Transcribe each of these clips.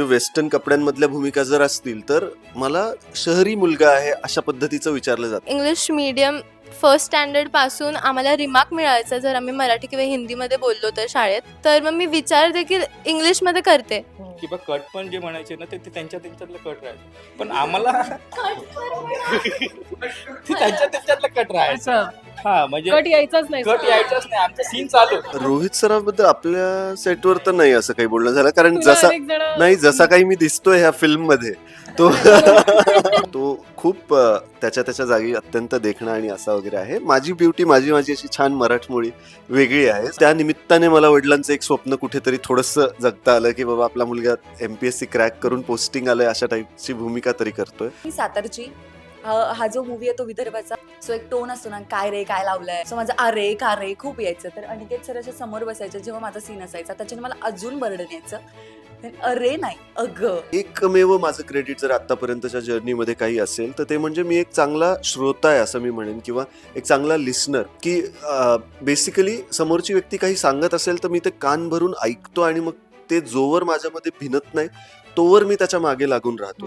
Western कपड्यांमधल्या भूमिका जर असतील तर मला शहरी मुलगा आहे अशा पद्धतीचं विचारलं जातं. इंग्लिश मीडियम फर्स्ट स्टँडर्ड पासून आम्हाला रिमार्क मिळायचा जर आम्ही मराठी किंवा हिंदीमध्ये बोललो तर शाळेत, तर मग मी विचार देखील इंग्लिशमध्ये करते. किंवा कट पण जे म्हणायचे ना ते त्यांच्यातलं कट राहायचं, पण आम्हाला ते त्यांच्यातलं कट राहायचं. हा म्हणजे कट यायचाच नाही. कट यायचंच नाही, आमचं सीन चालू. रोहित सरांबद्दल आपल्या सेटवर तर नाही असं काही बोलणं झालं, कारण तुला जसा अनेक जण- नाही जसा काही मी दिसतोय ह्या फिल्म मध्ये तो तो खूप त्याच्या जागी अत्यंत देखणा आणि असा वगैरे आहे. माझी ब्युटी माझी अशी छान मराठमोळी वेगळी आहे. त्या निमित्ताने मला वडिलांचं एक स्वप्न कुठेतरी थोडंसं जगता आलं की बाबा आपला मुलगा MPSC क्रॅक करून पोस्टिंग आलंय अशा टाईपची भूमिका तरी करतोय. मी सातारची. हा जो मूवी आहे तो विदर्भाचा. सो एक टोन असतो ना, काय रे काय लावलंय, सो माझं अरे का रे खूप यायचं. तर अनिकेत सर अशा समोर बसायचे जेव्हा माझा सीन असायचा, त्याच्याने मला अजून बर्डन यायचं. अरे नाही अगं. एकमेव माझं क्रेडिट जर आतापर्यंतच्या जर्नीमध्ये काही असेल तर ते म्हणजे मी एक चांगला श्रोता आहे असं मी म्हणेन, किंवा एक चांगला लिसनर. की बेसिकली समोरची व्यक्ती काही सांगत असेल तर मी ते कान भरून ऐकतो आणि मग ते जोवर माझ्यामध्ये भिनत नाही तोवर मी त्याच्या मागे लागून राहतो.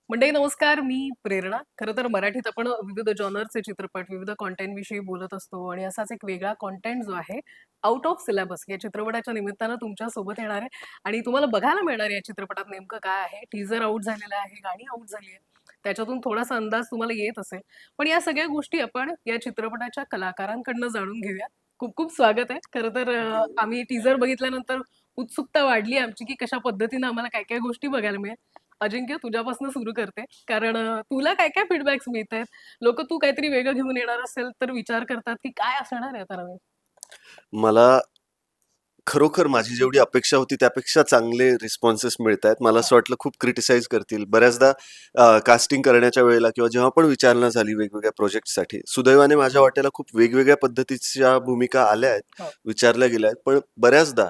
मंडळी नमस्कार, मी प्रेरणा. खरं तर मराठीत आपण विविध जॉनरचे चित्रपट, विविध कॉन्टेंट विषयी बोलत असतो आणि असाच एक वेगळा कॉन्टेंट जो आहे आउट ऑफ सिलेबस या चित्रपटाच्या निमित्तानं तुमच्या सोबत येणार आहे आणि तुम्हाला बघायला मिळणार या चित्रपटात नेमकं काय आहे. टीजर आउट झालेला आहे, गाणी आउट झाली आहे, त्याच्यातून थोडासा अंदाज तुम्हाला येत असेल. पण या सगळ्या गोष्टी आपण या चित्रपटाच्या कलाकारांकडनं जाणून घेऊया. खूप खूप स्वागत आहे. खरं तर आम्ही टीजर बघितल्यानंतर उत्सुकता वाढली आमची की कशा पद्धतीनं आम्हाला काय काय गोष्टी बघायला मिळेल. अजिंक्य, तुझ्यापासून सुरू करते, कारण तुला काय काय फीडबॅक्स मिळत आहेत. लोक तू काहीतरी वेगळं घेऊन येणार असेल तर विचार करतात की काय असणार आहे आता नवीन. मला खरोखर माझी जेवढी अपेक्षा होती त्यापेक्षा चांगले रिस्पॉन्सेस मिळत आहेत. मला असं वाटलं खूप क्रिटिसाइज करतील. बऱ्याचदा कास्टिंग करण्याच्या वेळेला किंवा जेव्हा पण विचारणा झाली वेगवेगळ्या प्रोजेक्टसाठी, सुदैवाने माझ्या वाट्याला खूप वेगवेगळ्या पद्धतीच्या भूमिका आल्या आहेत, हो. विचारल्या गेल्या आहेत. पण बऱ्याचदा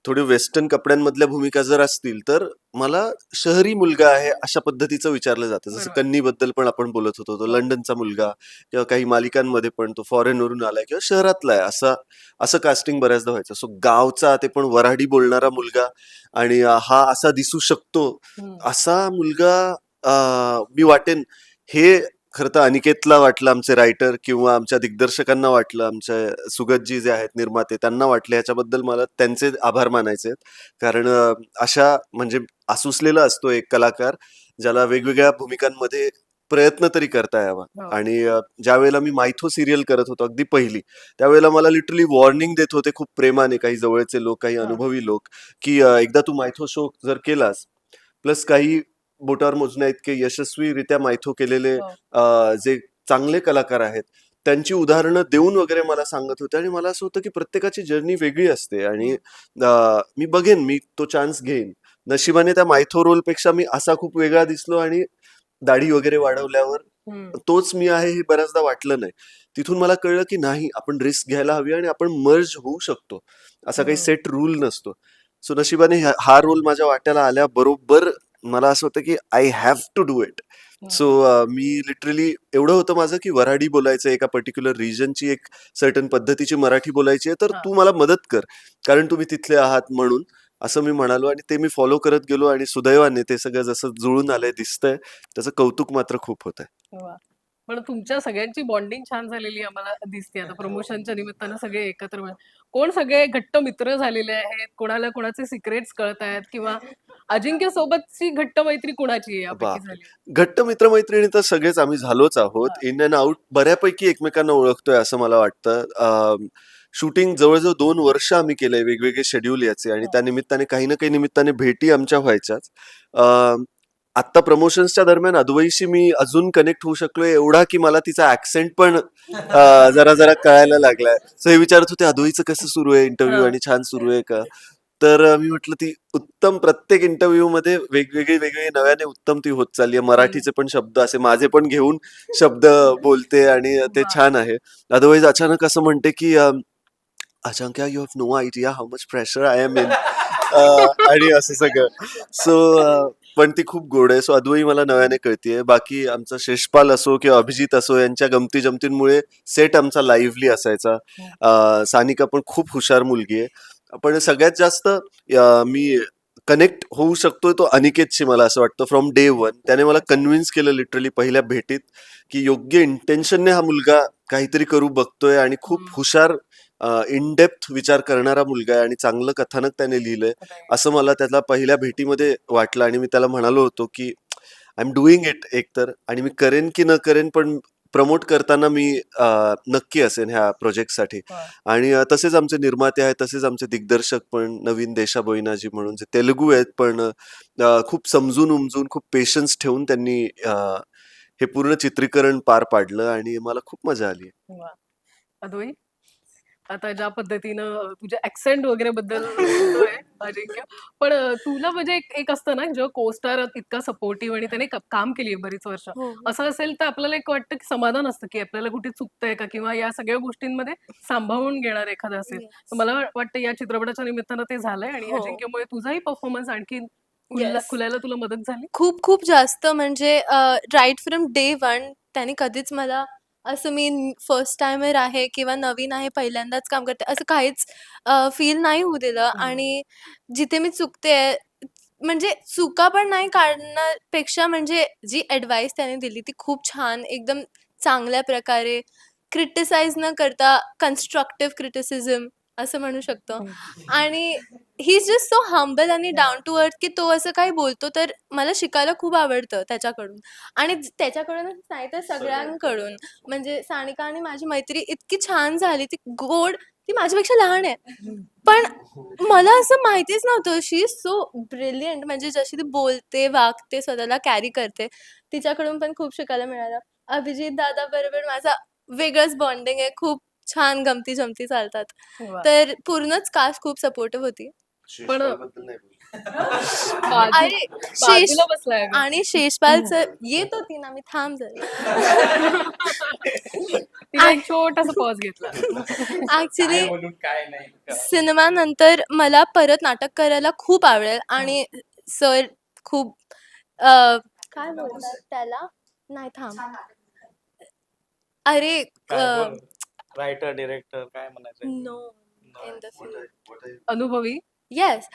थोडी वेस्टर्न कपड्यांमधल्या भूमिका जर असतील तर मला शहरी मुलगा आहे अशा पद्धतीचं विचारलं जातं. जसं बरोबर. कन्नीबद्दल पण आपण बोलत होतो, तो लंडनचा मुलगा, किंवा काही मालिकांमध्ये पण तो फॉरेनवरून आलाय किंवा शहरातला आहे असं कास्टिंग बऱ्याचदा व्हायचं. सो गावचा ते पण वऱ्हाडी बोलणारा मुलगा आणि हा असा दिसू शकतो असा मुलगा मी वाटेन. हे खरं तर अनिकेतला वाटलं, आमचे रायटर किंवा आमच्या दिग्दर्शकांना वाटलं, आमच्या सुगतजी जे आहेत निर्माते त्यांना वाटले. ह्याच्याबद्दल मला त्यांचे आभार मानायचे आहेत. कारण अशा म्हणजे आसुसलेला असतो एक कलाकार ज्याला वेगवेगळ्या भूमिकांमध्ये प्रयत्न तरी करता यावा. हो. आणि ज्या वेळेला मी मायथो सिरियल करत होतो अगदी पहिली, त्यावेळेला मला लिटरली वॉर्निंग देत होते खूप प्रेमाने काही जवळचे लोक, काही अनुभवी लोक, की एकदा तू मायथो शो जर केलास, प्लस काही बोटावर मोजण्या इतके यशस्वीरित्या मायथो केलेले जे चांगले कलाकार आहेत त्यांची उदाहरणं देऊन वगैरे मला सांगत होते. आणि मला असं होतं की प्रत्येकाची जर्नी वेगळी असते आणि मी बघेन, मी तो चान्स घेईन. नशिबाने त्या मायथो रोल पेक्षा मी असा खूप वेगळा दिसलो आणि दाढी वगैरे वाढवल्यावर तोच मी आहे हे बऱ्याचदा वाटलं नाही. तिथून मला कळलं की नाही, आपण रिस्क घ्यायला हवी आणि आपण मर्ज होऊ शकतो. असा काही सेट रूल नसतो. सो नशिबाने हा रोल माझ्या वाट्याला आल्याबरोबर मला असं होतं की I have to do it. So मी लिटरली एवढं होतं माझं की वऱ्हाडी बोलायचं, एका पर्टिक्युलर रिजनची एक सर्टन पद्धतीची मराठी बोलायची आहे, तर तू मला मदत कर कारण तुम्ही तिथले आहात म्हणून, असं मी म्हणालो. आणि ते मी फॉलो करत गेलो आणि सुदैवाने ते सगळं जसं जुळून आलंय दिसतंय, त्याचं कौतुक मात्र खूप होत आहे. वा. पण तुमच्या सगळ्यांची बॉन्डिंग छान झालेली आम्हाला दिसते. आता प्रमोशनच्या निमित्तानं सगळे एकत्र कोण सगळे घट्ट मित्र झालेले आहेत, कोणाला कोणाचे सिक्रेट्स कळत आहेत, किंवा अजिंक्य सोबतची घट्ट मैत्री कुणाची आहे यापैकी बापरे. झाली? घट्ट मित्रमैत्रिणी तर सगळेच आम्ही झालोच आहोत. इन अँड आउट बऱ्यापैकी एकमेकांना ओळखतोय असं मला वाटतं. शूटिंग जवळजवळ 2 वर्ष आम्ही केलंय, वेगवेगळे शेड्यूल याचे, आणि त्या निमित्ताने काही ना काही निमित्ताने भेटी आमच्या व्हायच्याच. आत्ता प्रमोशन्सच्या दरम्यान अद्वैशी मी अजून कनेक्ट होऊ शकलोय एवढा की मला तिचा ऍक्सेंट पण जरा जरा कळायला लागलाय. सो हे विचारत होते अद्वैचं कसं सुरू आहे इंटरव्ह्यू आणि छान सुरू आहे का. तर मी म्हटलं ती उत्तम, प्रत्येक इंटरव्ह्यू मध्ये वेगवेगळी नव्याने उत्तम ती होत चालली आहे. मराठीचे पण शब्द असे माझे पण घेऊन शब्द बोलते आणि ते छान आहे. अदरवाईज अचानक असं म्हणते की अचानक you have no idea how much pressure I am in आणि असं सगळं. सो पण ती खूप गोड आहे. सो अद्वई मला नव्याने कळतीये. बाकी आमचा शेषपाल असो किंवा अभिजित असो, यांच्या गमती जमतींमुळे सेट आमचा लाईव्हली असायचा. सानिका पण खूप हुशार मुलगी आहे. पण सगळ्यात जास्त मी कनेक्ट होऊ शकतोय तो अनिकेतशी, मला असं वाटतं फ्रॉम डे वन. त्याने मला कन्व्हिन्स केलं लिटरली पहिल्या भेटीत, की योग्य इंटेन्शनने हा मुलगा काहीतरी करू बघतोय आणि खूप हुशार, इन डेप्थ विचार करणारा मुलगा आहे आणि चांगलं कथानक त्याने लिहिलंय, असं मला त्याला पहिल्या भेटीमध्ये वाटलं. आणि मी त्याला म्हणालो होतो की आय एम डुईंग इट एकतर, आणि मी करेन की न करेन, पण प्रमोट करताना मी नक्की असेन ह्या प्रोजेक्टसाठी. वा. आणि तसेच आमचे निर्माते आहेत, तसेच आमचे दिग्दर्शक पण नवीन देशा बोईनाजी म्हणून, जे तेलुगू आहेत, पण खूप समजून उमजून, खूप पेशन्स ठेवून त्यांनी हे पूर्ण चित्रीकरण पार पाडलं आणि मला खूप मजा आली. वा. अद्वैत, आता ज्या पद्धतीनं तुझ्या ऍक्सेंट वगैरे बद्दल बोलतोय अजिंक्य, पण तुला म्हणजे एक एक असतं ना, जेव्हा कोस्टार इतका सपोर्टिव्ह आणि त्याने काम केली बरीच वर्ष, हो. असं असेल तर आपल्याला एक वाटतं की समाधान असतं की आपल्याला कुठे चुकतंय का, किंवा या सगळ्या गोष्टींमध्ये सांभाळून घेणार एखादा असेल. Yes. तर मला वाटतं या चित्रपटाच्या निमित्तानं ते झालंय, आणि हो. अजिंक्यमुळे तुझाही परफॉर्मन्स आणखी Yes. खुलायला तुला मदत झाली. खूप खूप जास्त, म्हणजे राईट फ्रॉम डे वन त्याने कधीच मला असं मी फर्स्ट टाइमर आहे किंवा नवीन आहे, पहिल्यांदाच काम करते, असं काहीच फील नाही होऊ दिलं. आणि जिथे मी चुकते, म्हणजे चुका पण नाही काढण्यापेक्षा, म्हणजे जी ॲडवाईस त्याने दिली ती खूप छान, एकदम चांगल्या प्रकारे, क्रिटिसाइज न करता कन्स्ट्रक्टिव्ह क्रिटिसिझम असं म्हणू शकतो. आणि he is just so humble आणि डाऊन टू अर्थ, की तो असं काही बोलतो तर मला शिकायला खूप आवडतं त्याच्याकडून. आणि त्याच्याकडूनच नाही तर सगळ्यांकडून. म्हणजे सानिका आणि माझी मैत्री इतकी छान झाली, ती गोड, ती माझ्यापेक्षा लहान आहे, पण मला असं माहितीच नव्हतं. शी इज सो ब्रिलियंट, म्हणजे जशी ती बोलते, वागते, स्वतःला कॅरी करते, तिच्याकडून पण खूप शिकायला मिळालं. अभिजित दादा बरोबर माझा वेगळंच बॉन्डिंग आहे, खूप छान गमती जमती चालतात. वा. तर पूर्णच कास्ट खूप सपोर्टिव्ह होती. पण शेषपालबद्दल नाही बोलू. अरे शेष बाजूला बसलाय अगं. आणि शेषपाल सर येत होती ना, मी थांब जरा. तिने एक छोटासा पॉज घेतला. ऍक्च्युली काय बोलून काय नाही. सिनेमा नंतर मला परत नाटक करायला खूप आवडेल. आणि सर खूप काय बोलतात त्याला, नाही थांब, अरे काय बोल, रायटर डिरेक्टर काय म्हणायचं. नो इन द फील्ड, अनुभवी. येस,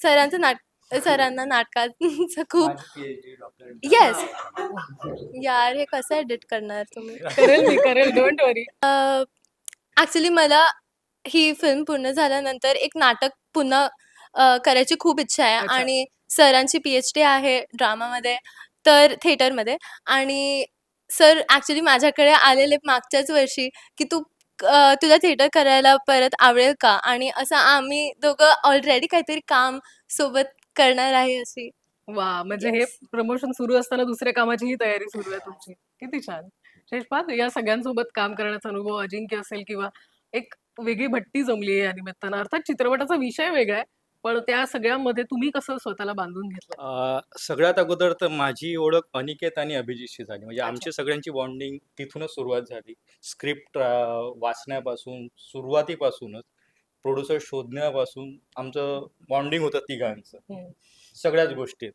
सरांना नाटकाचं खूप. माझी PhD डॉक्टर. येस, यार हे कसं एडिट करणार तुम्ही. करेल डोंट वरी. ॲक्च्युली मला ही फिल्म पूर्ण झाल्यानंतर एक नाटक पुन्हा करायची खूप इच्छा आहे. अच्छा. आणि सरांची PhD आहे ड्रामामध्ये, तर थिएटरमध्ये. आणि सर ॲक्च्युली माझ्याकडे आलेले मागच्याच वर्षी, की तुला थिएटर करायला परत आवडेल का? आणि असं आम्ही दोघं ऑलरेडी काहीतरी काम सोबत करणार आहे अशी. वा, म्हणजे हे Yes. प्रमोशन सुरू असताना दुसऱ्या कामाचीही तयारी सुरू आहे तुमची. किती छान. शेषपाल, या सगळ्यांसोबत काम करण्याचा अनुभव, अजिंक्य असेल किंवा एक वेगळी भट्टी जमली आहे या निमित्तानं. अर्थात चित्रपटाचा विषय वेगळा आहे, पण त्या सगळ्यामध्ये तुम्ही कसं स्वतःला बांधून घेतलं? सगळ्यात अगोदर तर माझी ओळख अनिकेत आणि अभिजितशी झाली. म्हणजे अच्छा. आमची सगळ्यांची बॉन्डिंग तिथूनच सुरुवात झाली. स्क्रिप्ट वाचण्यापासून, सुरुवातीपासूनच प्रोड्युसर शोधण्यापासून आमचं बॉन्डिंग होतं तिघांचं. हम्म. सगळ्याच गोष्टीत.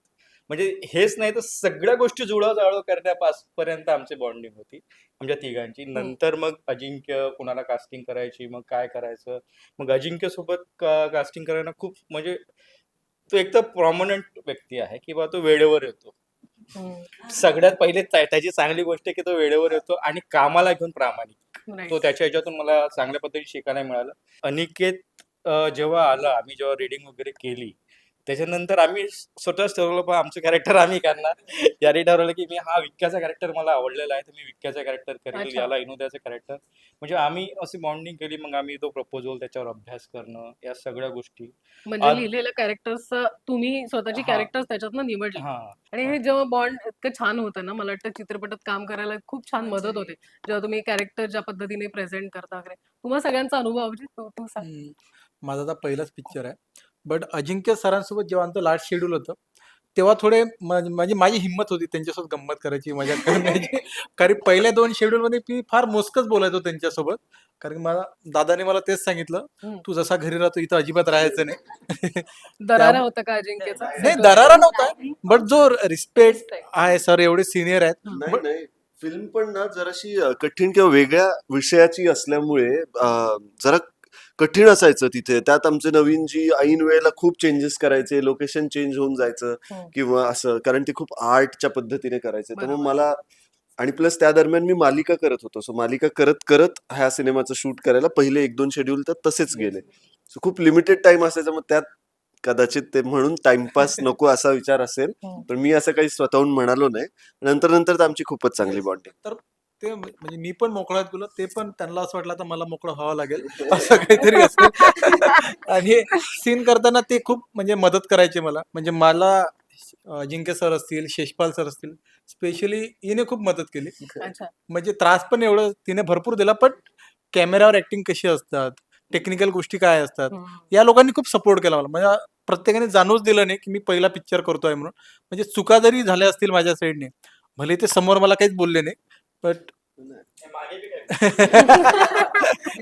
म्हणजे हेच नाही तर सगळ्या गोष्टी जुळवाजुळव करण्यापर्यंत आमची बॉन्डिंग होती आमच्या तिघांची. नंतर मग अजिंक्य कुणाला कास्टिंग करायची, मग काय करायचं. मग अजिंक्य सोबत कास्टिंग करायला खूप, म्हणजे तो एक तर प्रॉमिनंट व्यक्ती आहे की बा तो वेळेवर येतो. हम्म. सगळ्यात पहिले त्याची चांगली गोष्ट आहे की तो वेळेवर येतो आणि कामाला घेऊन प्रामाणिक. Nice. तो त्याच्या ह्याच्यातून मला चांगल्या पद्धतीने शिकायला मिळालं. अनिकेत जेव्हा आला, आम्ही जेव्हा रिडिंग वगैरे केली, त्याच्यानंतर आम्ही स्वतःच ठरवलं बा आमचं कॅरेक्टर आम्ही करणार. याने ठरवलं की मी हा विक्क्याचा कॅरेक्टर मला आवडलेला आहे, तर मी विक्क्याचा कॅरेक्टर करेल, अच्छा. याला इनोद्याचं कॅरेक्टर. म्हणजे आम्ही अशी बॉन्डिंग केली. मग आम्ही तो प्रपोजल, त्याच्यावर अभ्यास करणं, या सगळ्या गोष्टी. म्हणजे आज- लिहिलेल्या कॅरेक्टर्स तुम्ही स्वतःची हा. कॅरेक्टर्स त्याच्यातनं निवडली. हा आणि हे जेव्हा बॉन्ड इतकं छान होतं ना, मला वाटतं चित्रपटात काम करायला खूप छान मदत होते, जेव्हा तुम्ही कॅरेक्टर ज्या पद्धतीने प्रेझेंट करता वगैरे. तुम्हा सगळ्यांचा अनुभव अभिजित, तू सांग. माझा आता पहिलाच पिक्चर आहे. बट अजिंक्य सरांसोबत जेव्हा आमचं लास्ट शेड्यूल होतं, तेव्हा थोडे म्हणजे माझी हिंमत होती त्यांच्यासोबत गंमत करायची, मजा करण्याची. कारण पहिल्या 2 शेड्यूलमध्ये मी फार मोजकंच बोलायचो त्यांच्यासोबत. कारण की दादाने मला तेच सांगितलं, "तू जसा घरी राहतो इथं अजिबात राहायचं नाही." दरारा होता का अजिंक्यचा? नाही, दरारा नव्हता. बट जो रिस्पेक्ट आहे, सर एवढे सिनियर आहेत. नाही नाही, फिल्म पण ना जराशी कठीण किंवा वेगळ्या विषयाची असल्यामुळे जरा कठीण असायचं तिथे. त्यात आमचे नवीनजी ऐन वेळेला खूप चेंजेस करायचे, लोकेशन चेंज होऊन जायचं किंवा असं, कारण ते खूप आर्टच्या पद्धतीने करायचे. तर मग बरोबर. मला, आणि प्लस त्या दरम्यान मी मालिका करत होतो. सो मालिका करत करत ह्या सिनेमाचं शूट करायला पहिले 1-2 शेड्यूल तर तसेच गेले. सो खूप लिमिटेड टाइम असायचा. मग त्यात कदाचित ते म्हणून टाइमपास नको असा विचार असेल. पण मी असं काही स्वतःहून म्हणालो नाही. नंतर नंतर तर आमची खूपच चांगली बॉन्डिंग. तर ते म्हणजे मी पण मोकळा गेलो, ते पण त्यांना असं वाटलं तर मला मोकळं व्हावं लागेल असं काहीतरी असेल. आणि सीन करताना ते खूप म्हणजे मदत करायचे मला. म्हणजे मला अजिंक्य सर असतील, शेषपाल सर असतील, स्पेशली हिने खूप मदत केली. अच्छा. म्हणजे त्रास पण एवढं तिने भरपूर दिला, पण कॅमेऱ्यावर ऍक्टिंग कशी असतात, टेक्निकल गोष्टी काय असतात, या लोकांनी खूप सपोर्ट केला मला. म्हणजे प्रत्येकाने जाणूच दिलं नाही की मी पहिला पिक्चर करतोय म्हणून. म्हणजे चुका जरी झाल्या असतील माझ्या साईडने, भले ते समोर मला काहीच बोलले नाही, बट मागे बी काय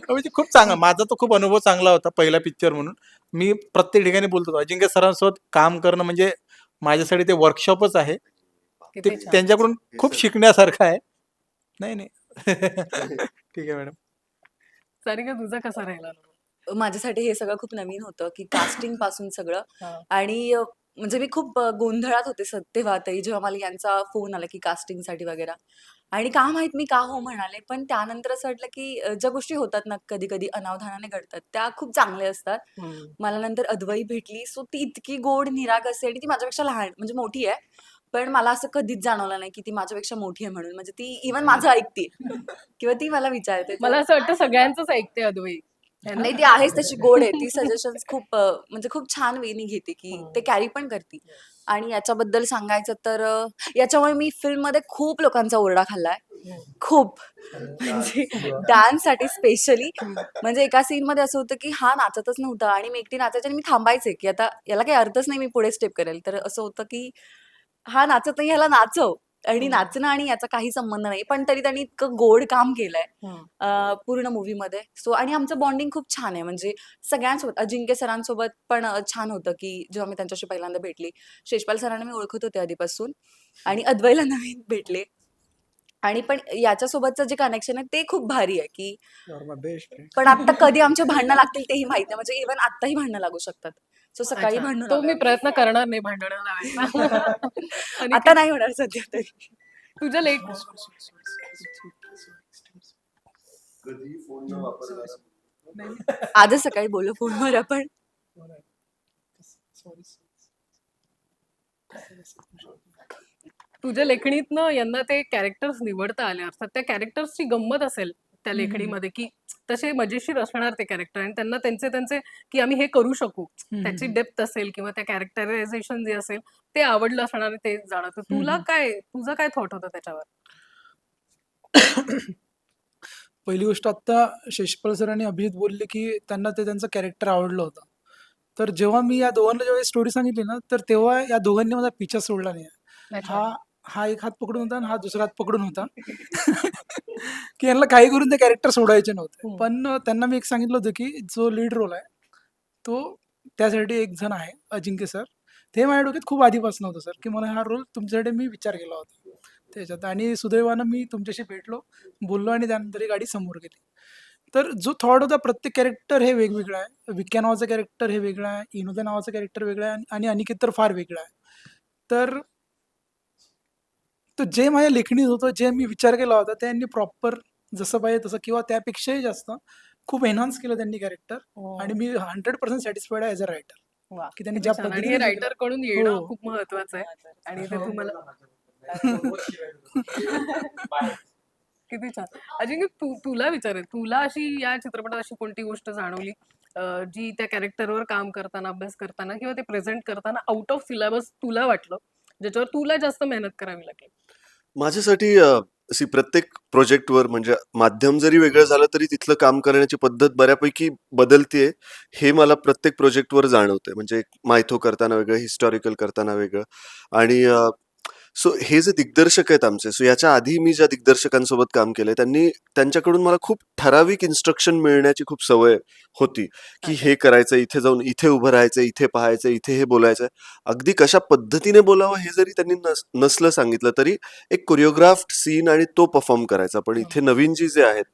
म्हणजे खूप चांगला, माझा तो खूप अनुभव चांगला होता पहिला पिक्चर म्हणून. मी प्रत्येक ठिकाणी बोलतो अजिंक्य सरांसोबत काम करणं म्हणजे माझ्यासाठी ते वर्कशॉपच आहे. ते किती छान. त्यांच्याकडून खूप शिकण्यासारखं आहे. नाही नाही. ठीक आहे मॅडम. सारिका, तुझा कसा राहिला अनुभव? माझ्यासाठी हे सगळं खूप नवीन होतं, की कास्टिंग पासून सगळं. हा. आणि म्हणजे मी खूप गोंधळात होते तेव्हाही, जेव्हा मला यांचा फोन आला की कास्टिंगसाठी वगैरे. आणि का माहित मी का हो म्हणाले, पण त्यानंतर असं वाटलं की ज्या गोष्टी होतात ना कधी कधी अनावधानाने घडतात त्या खूप चांगल्या असतात. मला नंतर अद्वई भेटली, सो ती इतकी गोड निरागस आहे आणि ती माझ्यापेक्षा लहान म्हणजे मोठी आहे. पण मला असं कधीच जाणवलं नाही की ती माझ्यापेक्षा मोठी आहे म्हणून. म्हणजे ती इव्हन माझं ऐकते किंवा ती मला विचारते. मला असं वाटतं सगळ्यांचंच ऐकते अद्वई, है ना? नाही, ती आहेच तशी गोड आहे. ती सजेशन्स खूप म्हणजे खूप छान वेनी घेते, की ते कॅरी पण करते. आणि याच्याबद्दल सांगायचं तर याच्यामुळे मी फिल्ममध्ये खूप लोकांचा ओरडा खाल्लाय. खूप. म्हणजे डान्ससाठी स्पेशली. म्हणजे एका सीनमध्ये असं होतं, की हा नाचतच नव्हता आणि मी एकटी नाचायचे आणि मी थांबायचे, की आता याला काही अर्थच नाही, मी पुढे स्टेप करेल. तर असं होतं, की हा नाचत नाही, ह्याला नाचव. आणि नाचणं आणि याचा काही संबंध नाही. पण तरी त्यांनी इतकं गोड काम केलंय पूर्ण मूव्हीमध्ये. सो आणि आमचं बॉन्डिंग खूप छान आहे. म्हणजे सगळ्यांसोबत, अजिंक्य सरांसोबत पण छान होतं, की जेव्हा मी त्यांच्याशी पहिल्यांदा भेटली. शेषपाल सरांना मी ओळखत होते आधीपासून आणि अद्वैला नवीन भेटले. आणि पण याच्यासोबतचं जे कनेक्शन आहे ते खूप भारी आहे, की बेस्ट. पण आता कधी आमचे भांडणं लागतील तेही माहित नाही. म्हणजे इव्हन आत्ताही भांडणं लागू शकतात. सो सकाळी अच्छा. भांडण तो मी प्रयत्न करणार नाही भांडणं लावायचा. आणि आता नाही होणार सध्या तरी. तुझ्या लेख कधी फोन न वापरला. आजच सकाळी बोललो फोनवर आपण. तुझ्या लेखणीतनं यांना ते कॅरेक्टर्स निवडता आले, अर्थात त्या कॅरेक्टर्सची गंमत असेल त्या लेखणीमध्ये, की तसे मजेशीर असणार ते कॅरेक्टर आणि त्यांना त्यांचे त्यांचे की आम्ही हे करू शकू, त्याची डेप्थ असेल किंवा त्या कॅरेक्टरायझेशन जे असेल ते आवडलं असणार आणि ते जाणं. तर तुझा काय थॉट होता त्याच्यावर? पहिली गोष्ट आत्ता शेषपाल सर आणि अभिजित बोलले की त्यांना ते त्यांचं कॅरेक्टर आवडलं होतं. तर जेव्हा मी या दोघांना जेव्हा स्टोरी सांगितली ना, तर तेव्हा या दोघांनी माझा पिच्छा सोडला नाही. अच्छा. हा हा एक हात पकडून होता आणि हा दुसरा हात पकडून होता. की यांना काही करून ते कॅरेक्टर सोडायचे नव्हते. पण त्यांना मी एक सांगितलं होतं की जो लीड रोल आहे, तो त्यासाठी एक जण आहे, अजिंक्य सर. ते माझ्या डोक्यात खूप आधीपासून होतं सर, की मला हा रोल तुमच्यासाठी मी विचार केला होता त्याच्यात. आणि सुदैवानं मी तुमच्याशी भेटलो, बोललो आणि त्यानंतर ही गाडी समोर गेली. तर जो थॉट होता, प्रत्येक कॅरेक्टर हे वेगवेगळं आहे. विक्या नावाचं कॅरेक्टर हे वेगळं आहे, इनुदा नावाचं कॅरेक्टर वेगळं आहे आणि अनिकेत तर फार वेगळा आहे. तर जे माझ्या लेखणीत होतं, जे मी विचार केला होता, त्यांनी प्रॉपर जसं पाहिजे तसं किंवा त्यापेक्षाही जास्त खूप एन्हान्स केलं त्यांनी कॅरेक्टर. आणि मी 100% सॅटिस्फाईड आहे ॲज अ रायटर, वा, की त्यांनी किती ज्या छान. आणि पद्धतीने हे लिहिलं. रायटर कडून येणं हो. खूप महत्वाचं आहे आणि ते हो. तुम्हाला किती छान. अजिंक्य, तुला विचारेल, तुला अशी या चित्रपटात अशी कोणती गोष्ट जाणवली जी त्या कॅरेक्टरवर काम करताना, अभ्यास करताना किंवा ते प्रेझेंट करताना आउट ऑफ सिलेबस तुला वाटलं, ज्याच्यावर तुला जास्त मेहनत करावी लागली? माझ्यासाठी अशी प्रत्येक प्रोजेक्टवर म्हणजे माध्यम जरी वेगळं झालं तरी तिथलं काम करण्याची पद्धत बऱ्यापैकी बदलतीये, हे मला प्रत्येक प्रोजेक्टवर जाणवतंय. म्हणजे मायथो करताना वेगळं, हिस्टॉरिकल करताना वेगळं. आणि सो हे जे दिग्दर्शक आहेत आमचे, सो याच्या आधी मी ज्या दिग्दर्शकांसोबत काम केलंय त्यांच्याकडून मला खूप ठराविक इन्स्ट्रक्शन मिळण्याची खूप सवय होती, की अच्छा. हे करायचं, इथे जाऊन इथे उभं राहायचं, इथे पाहायचं, इथे हे बोलायचं. अगदी कशा पद्धतीने बोलावं हे जरी त्यांनी नसलं सांगितलं तरी एक कोरिओग्राफ्ड सीन आणि तो परफॉर्म करायचा. पण इथे नवीन जे आहेत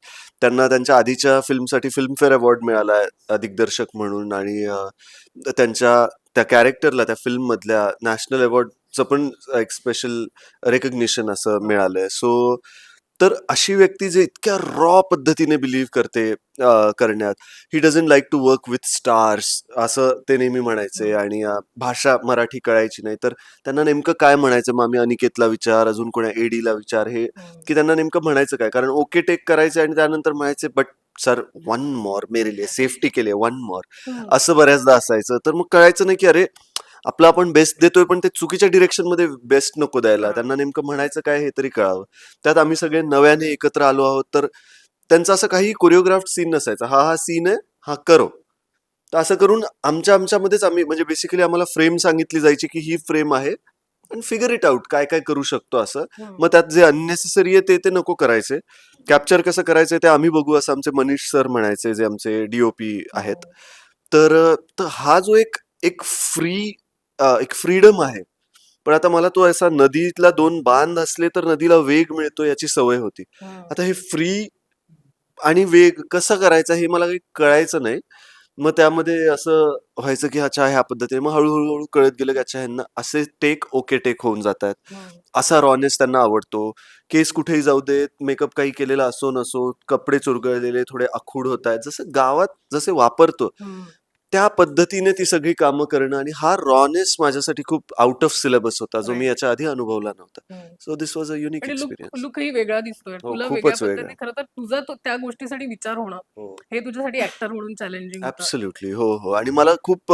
त्यांना त्यांच्या आधीच्या फिल्मसाठी फिल्मफेअर अवॉर्ड मिळाला दिग्दर्शक म्हणून आणि त्यांच्या त्या कॅरेक्टरला त्या फिल्म मधल्या नॅशनल अवॉर्डचं पण एक स्पेशल रेकग्निशन असं मिळालंय. सो तर अशी व्यक्ती जे इतक्या रॉ पद्धतीने बिलीव्ह करते करण्यात. He doesn't like to work with stars असं ते नेहमी म्हणायचे आणि भाषा मराठी कळायची नाही तर त्यांना नेमकं काय म्हणायचं. मग आम्ही अनिकेतला विचार, अजून कोणा एडीला विचार हे की त्यांना नेमकं म्हणायचं काय. कारण ओके टेक करायचे आणि त्यानंतर म्हणायचे बट सर वन मोर मेरे लिए सेफ्टी के लिए वन मोर असं बऱ्याचदा असायचं. तर मग कळायचं नाही की अरे आपलं आपण बेस्ट देतोय पण ते चुकीच्या डिरेक्शन मध्ये बेस्ट नको द्यायला. त्यांना नेमकं म्हणायचं काय हे तरी कळावं. त्यात आम्ही सगळे नव्याने एकत्र आलो आहोत तर त्यांचं असं काही कोरिओग्राफ्ड सीन नसायचा. हा सीन आहे, हा करो. तर असं करून आमच्यामध्येच आम्ही म्हणजे बेसिकली आम्हाला फ्रेम सांगितली जायची की ही फ्रेम आहे आणि फिगर इट आउट काय काय करू शकतो असं. मग त्यात जे अननेसेसरी आहे ते नको करायचे. कॅप्चर कसं करायचं ते आम्ही बघू असं आमचे मनीष सर म्हणायचे जे आमचे डीओपी आहेत. तर हा जो एक एक एक फ्रीडम आहे. पण आता मला तो असा नदीतला 2 बांध असले तर नदीला वेग मिळतो याची सवय होती. आता हे फ्री आणि वेग कसा करायचा हे मला काही कळायचं नाही. मग त्यामध्ये असं व्हायचं की अच्छा ह्या पद्धतीने मग हळू कळत गेलं की अच्छा ह्यांना असे टेक ओके टेक होऊन जातात. असा रॉनेस त्यांना आवडतो. केस कुठेही जाऊ देत, मेकअप काही केलेला असो नसो, कपडे चुरगळलेले थोडे आखूड होतायत. जसं गावात जसे वापरतो त्या पद्धतीने ती सगळी कामं करणं आणि हा रॉनेस माझ्यासाठी खूप आउट ऑफ सिलेबस होता, जो मी राईट. याच्या आधी अनुभवला नव्हता. So this was a unique आणि एक्सपिरियन्स. लुकही वेगळा दिसतोय. हो, तुला वेगळ्या खूपच वेगळा. पद्धतीने खरं तर तुझा त्या गोष्टीसाठी विचार होणं, हो. हे तुझ्यासाठी ऍक्टर म्हणून चॅलेंजिंग होतं. ॲब्सोल्युटली. हो. आणि मला खूप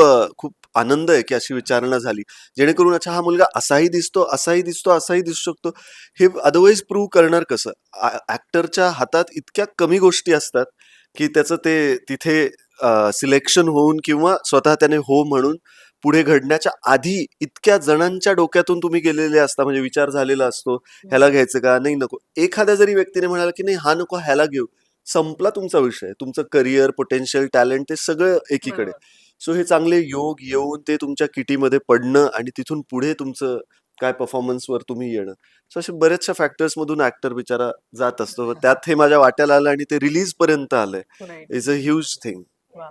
आनंद आहे, की अशी विचारणा झाली. जेणेकरून अच्छा हा मुलगा असाही दिसतो, असाही दिसतो, असाही दिसू शकतो. हे अदरवाईज प्रूव्ह करणार कसं? ॲक्टरच्या हातात इतक्या कमी गोष्टी असतात, की त्याचं ते तिथे सिलेक्शन होऊन किंवा स्वतः त्याने हो म्हणून पुढे घडण्याच्या आधी इतक्या जणांच्या डोक्यातून तुम्ही गेलेले असता. म्हणजे विचार झालेला असतो, ह्याला घ्यायचं का? नाही नको. एखाद्या जरी व्यक्तीने म्हणाला, की नाही हा नको ह्याला घेऊ. संपला तुमचा विषय. तुमचं करिअर, पोटेन्शियल, टॅलेंट ते सगळं एकीकडे. बरोबर. सो हे चांगले योग येऊन ते तुमच्या किटीमध्ये पडणं आणि तिथून पुढे तुमचं काय परफॉर्मन्सवर तुम्ही येणं. सो अशा बऱ्याचशा फॅक्टर्समधून ॲक्टर बिचारा जात असतो. त्यात हे माझ्या वाट्याला आलं आणि ते रिलीजपर्यंत आलंय. Right. Is a huge thing. वा.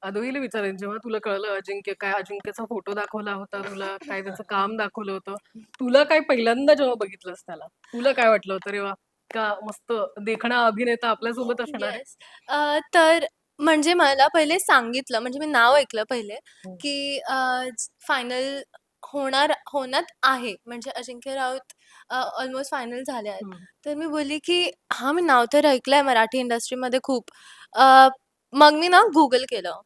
अदोहीला विचारेन, जेव्हा तुला कळलं अजिंक्यचा फोटो दाखवला होता तुला, काय त्याचं काम दाखवलं होतं, तुला काय पहिल्यांदा जेव्हा बघितलंस त्याला, तुला काय वाटलं होतं? अरे वा, का मस्त देखणा अभिनेता आपल्यासोबत असणार आहे. येस. तर म्हणजे मला पहिले सांगितलं, म्हणजे मी नाव ऐकलं पहिले, हं. की फायनल होणार आहे. म्हणजे अजिंक्य राऊत ऑलमोस्ट फायनल झाले आहेत. हं. तर मी बोलली, की हां, मी नाव तर ऐकलंय मराठी इंडस्ट्रीमध्ये खूप. अ, मग मी ना Google केलं,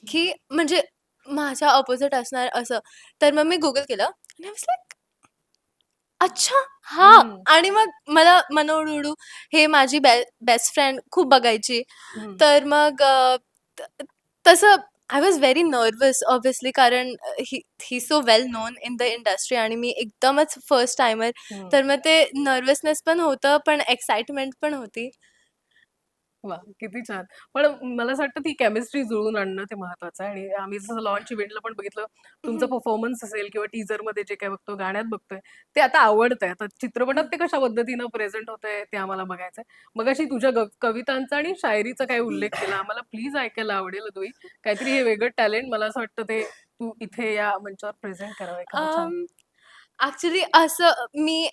की म्हणजे माझ्या अपोझिट असणार असं. तर मग मी Google केलं आणि आय वाज लाइक अच्छा! हां. हं. आणि मग मला मनोडुडू हे माझी बेस्ट फ्रेंड खूप बघायची. हं. तर मग त तसं I was very nervous obviously कारण ही so well known in the industry आणि मी एकदमच फर्स्ट टाइमर. हं. तर मग ते नर्व्हसनेस पण होतं, पण एक्साइटमेंट पण होती. वाह! किती छान. पण मला असं वाटतं ती केमिस्ट्री जुळवून आणणं ते महत्वाचं आहे आणि आम्ही जसं लॉन्च इव्हेंटला पण बघितलं, तुमचा हं. परफॉर्मन्स असेल किंवा टीझरमध्ये जे काही बघतो, गाण्यात बघतोय, ते आता आवडतंय. आता चित्रपटात ते कशा पद्धतीनं प्रेझेंट होतंय ते आम्हाला बघायचंय. मगाशी तुझ्या कवितांचा आणि शायरीचा काही उल्लेख केला. आम्हाला प्लीज ऐकायला आवडेल अदोई. काहीतरी हे वेगळं टॅलेंट मला असं वाटतं ते तू इथे या मंचावर प्रेझेंट करावं एखादं छान. ॲक्चुअली असं मी